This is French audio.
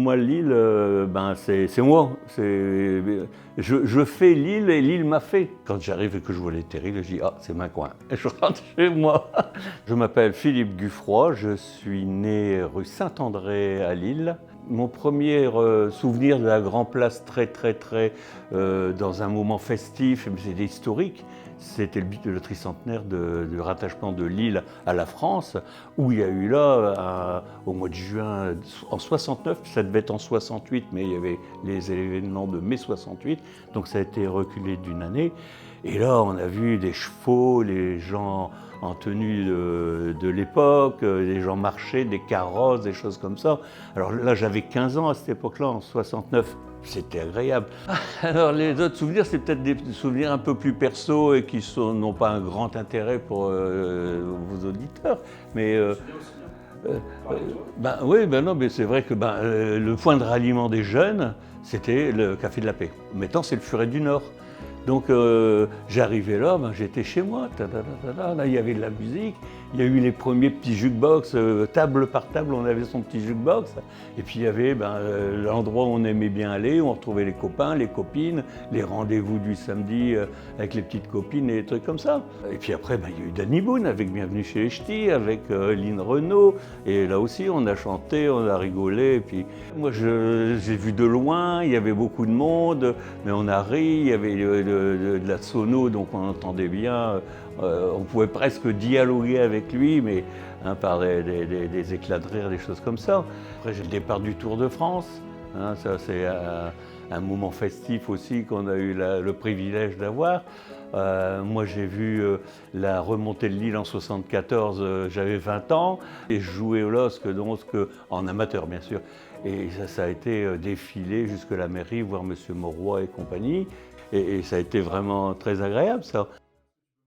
moi, Lille, c'est moi. Je fais Lille et Lille m'a fait. Quand j'arrive et que je vois les terrils, je dis « Ah, c'est ma coin ». Et je rentre chez moi. Je m'appelle Philippe Guffroy, je suis né rue Saint-André à Lille. Mon premier souvenir de la Grand Place dans un moment festif, mais c'était historique, c'était le tricentenaire du rattachement de Lille à la France, où il y a eu là, au mois de juin, en 69, ça devait être en 68, mais il y avait les événements de mai 68, donc ça a été reculé d'une année. Et là, on a vu des chevaux, les gens en tenue de l'époque, les gens marchaient, des carrosses, des choses comme ça. Alors là, j'avais 15 ans à cette époque-là, en 69. C'était agréable. Alors les autres souvenirs, c'est peut-être des souvenirs un peu plus perso et qui n'ont pas un grand intérêt pour vos auditeurs. Mais non, mais c'est vrai que le point de ralliement des jeunes, c'était le Café de la Paix. Maintenant, c'est le Furet du Nord. Donc j'arrivais là, j'étais chez moi, là il y avait de la musique, il y a eu les premiers petits jukebox, table par table on avait son petit jukebox, et puis il y avait l'endroit où on aimait bien aller, où on retrouvait les copains, les copines, les rendez-vous du samedi avec les petites copines et des trucs comme ça. Et puis après il y a eu Danny Boone avec Bienvenue chez les Ch'tis, avec Lynn Renaud, et là aussi on a chanté, on a rigolé, et puis moi j'ai vu de loin, il y avait beaucoup de monde, mais on a ri, il y avait de la sono, donc on entendait bien, on pouvait presque dialoguer avec lui, mais par des éclats de rire, des choses comme ça. Après j'ai le départ du Tour de France, ça c'est un moment festif aussi qu'on a eu le privilège d'avoir. Moi j'ai vu la remontée de Lille en 74, j'avais 20 ans, et je jouais au LOSC, donc en amateur bien sûr. Et ça a été défilé jusque la mairie, voir M. Mauroy et compagnie. Et ça a été vraiment très agréable, ça.